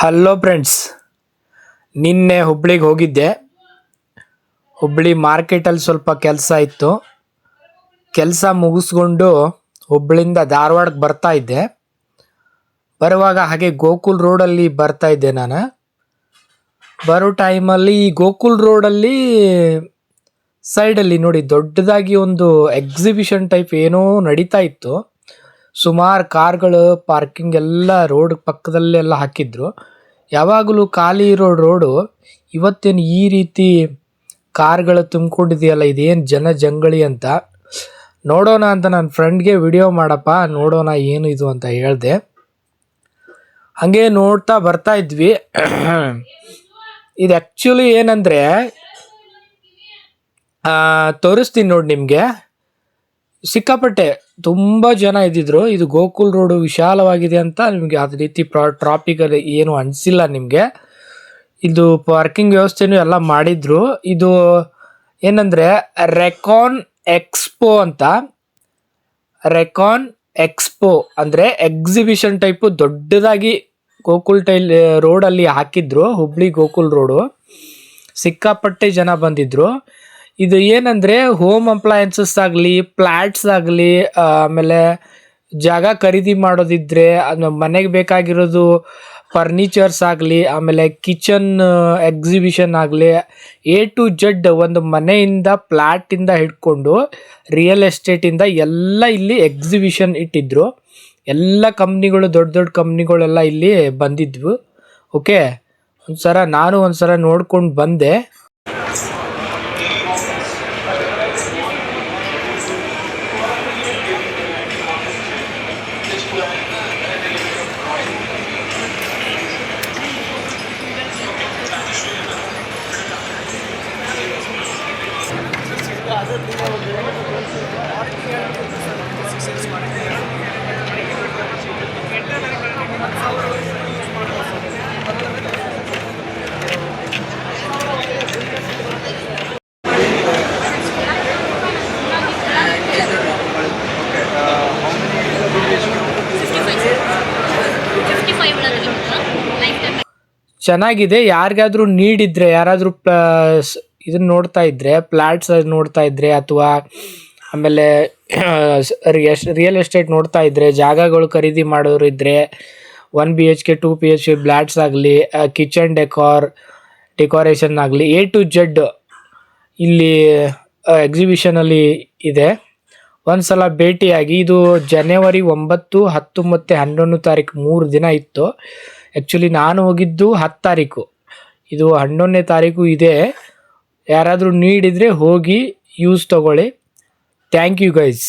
Hello friends, ನಿನ್ನೆ ಹುಬ್ಳಿಗೆ ಹೋಗಿದ್ದೆ. ಹುಬ್ಳಿ ಮಾರ್ಕೆಟಲ್ಲಿ ಸ್ವಲ್ಪ ಕೆಲಸ ಇತ್ತು. ಕೆಲಸ ಮುಗಿಸ್ಕೊಂಡು ಹುಬ್ಳಿಂದ ಧಾರವಾಡಕ್ಕೆ ಬರ್ತಾ ಇದ್ದೆ. ಬರುವಾಗ ಹಾಗೆ ಗೋಕುಲ್ ರೋಡಲ್ಲಿ ಬರ್ತಾ ಇದ್ದೆ. ನಾನು ಬರೋ ಟೈಮಲ್ಲಿ ಈ ಗೋಕುಲ್ ರೋಡಲ್ಲಿ ಸೈಡಲ್ಲಿ ನೋಡಿ ದೊಡ್ಡದಾಗಿ ಒಂದು ಎಕ್ಸಿಬಿಷನ್ ಟೈಪ್ ಏನೋ ನಡೀತಾ ಇತ್ತು. ಸುಮಾರು ಕಾರ್ಗಳು ಪಾರ್ಕಿಂಗ್ ಎಲ್ಲ ರೋಡ್ ಪಕ್ಕದಲ್ಲೆಲ್ಲ ಹಾಕಿದ್ರು. ಯಾವಾಗಲೂ ಖಾಲಿ ಇರೋ ರೋಡು ಇವತ್ತೇನು ಈ ರೀತಿ ಕಾರ್ಗಳು ತುಂಬಿಕೊಂಡಿದೆಯಲ್ಲ, ಇದೇನು ಜನ ಜಂಗಳಿ ಅಂತ ನೋಡೋಣ ಅಂತ ನನ್ನ ಫ್ರೆಂಡ್ಗೆ ವಿಡಿಯೋ ಮಾಡಪ್ಪ ನೋಡೋಣ ಏನು ಇದು ಅಂತ ಹೇಳಿದೆ. ಹಾಗೆ ನೋಡ್ತಾ ಬರ್ತಾ ಇದ್ವಿ. ಇದು ಆ್ಯಕ್ಚುಲಿ ಏನಂದರೆ ತೋರಿಸ್ತೀನಿ ನೋಡಿ ನಿಮಗೆ. ಸಿಕ್ಕಾಪಟ್ಟೆ ತುಂಬ ಜನ ಇದ್ದಿದ್ರು. ಇದು ಗೋಕುಲ್ ರೋಡು ವಿಶಾಲವಾಗಿದೆ ಅಂತ ನಿಮಗೆ ಅದೇ ರೀತಿ ಟ್ರಾಫಿಕಲ್ಲಿ ಏನು ಅನಿಸಿಲ್ಲ ನಿಮಗೆ. ಇದು ಪಾರ್ಕಿಂಗ್ ವ್ಯವಸ್ಥೆನೂ ಎಲ್ಲ ಮಾಡಿದ್ರು. ಇದು ಏನಂದರೆ ರೆಕಾನ್ ಎಕ್ಸ್ಪೋ ಅಂತ. ರೆಕಾನ್ ಎಕ್ಸ್ಪೋ ಅಂದರೆ ಎಕ್ಸಿಬಿಷನ್ ಟೈಪು ದೊಡ್ಡದಾಗಿ ಗೋಕುಲ್ ರೋಡಲ್ಲಿ ಹಾಕಿದ್ರು. ಹುಬ್ಳಿ ಗೋಕುಲ್ ರೋಡು ಸಿಕ್ಕಾಪಟ್ಟೆ ಜನ ಬಂದಿದ್ರು. ಇದು ಏನಂದರೆ ಹೋಮ್ ಅಪ್ಲಯನ್ಸಸ್ ಆಗಲಿ, ಫ್ಲ್ಯಾಟ್ಸ್ ಆಗಲಿ, ಆಮೇಲೆ ಜಾಗ ಖರೀದಿ ಮಾಡೋದಿದ್ರೆ ಅದು ಮನೆಗೆ ಬೇಕಾಗಿರೋದು ಫರ್ನಿಚರ್ಸ್ ಆಗಲಿ, ಆಮೇಲೆ ಕಿಚನ್ ಎಕ್ಸಿಬಿಷನ್ ಆಗಲಿ, A to Z ಒಂದು ಮನೆಯಿಂದ ಫ್ಲ್ಯಾಟಿಂದ ಹಿಡ್ಕೊಂಡು ರಿಯಲ್ ಎಸ್ಟೇಟಿಂದ ಎಲ್ಲ ಇಲ್ಲಿ ಎಕ್ಸಿಬಿಷನ್ ಇಟ್ಟಿದ್ರು. ಎಲ್ಲ ಕಂಪ್ನಿಗಳು ದೊಡ್ಡ ದೊಡ್ಡ ಕಂಪ್ನಿಗಳೆಲ್ಲ ಇಲ್ಲಿ ಬಂದಿದ್ವು. ಓಕೆ, ನಾನು ಒಂದ್ಸಲ ನೋಡ್ಕೊಂಡು ಬಂದೆ. ಚೆನ್ನಾಗಿದೆ. ಯಾರಿಗಾದ್ರೂ ನೀಡಿದ್ರೆ, ಯಾರಾದರೂ ಇದನ್ನ ನೋಡ್ತಾ ಇದ್ರೆ, ಫ್ಲ್ಯಾಟ್ಸ್ ನೋಡ್ತಾ ಇದ್ರೆ, ಅಥವಾ ಆಮೇಲೆ ರಿಯಲ್ ಎಸ್ಟೇಟ್ ನೋಡ್ತಾ ಇದ್ರೆ, ಜಾಗಗಳು ಖರೀದಿ ಮಾಡೋರು ಇದ್ದರೆ 1 BHK 2 BHK ಫ್ಲ್ಯಾಟ್ಸ್ ಆಗಲಿ, ಕಿಚನ್ ಡೆಕೋರೇಷನ್ ಆಗಲಿ, A to Z ಇಲ್ಲಿ ಎಕ್ಸಿಬಿಷನಲ್ಲಿ ಇದೆ. ಒಂದು ಸಲ ಭೇಟಿಯಾಗಿ. ಇದು ಜನವರಿ 9, 10 ಮತ್ತು 11 ತಾರೀಕು 3 ದಿನ ಇತ್ತು. ಆ್ಯಕ್ಚುಲಿ ನಾನು ಹೋಗಿದ್ದು 10 ತಾರೀಕು. ಇದು 11ನೇ ತಾರೀಕು ಇದೆ. ಯಾರಾದರೂ ನೀಡಿದರೆ ಹೋಗಿ ಯೂಸ್ ತಗೊಳ್ಳಿ. Thank you guys.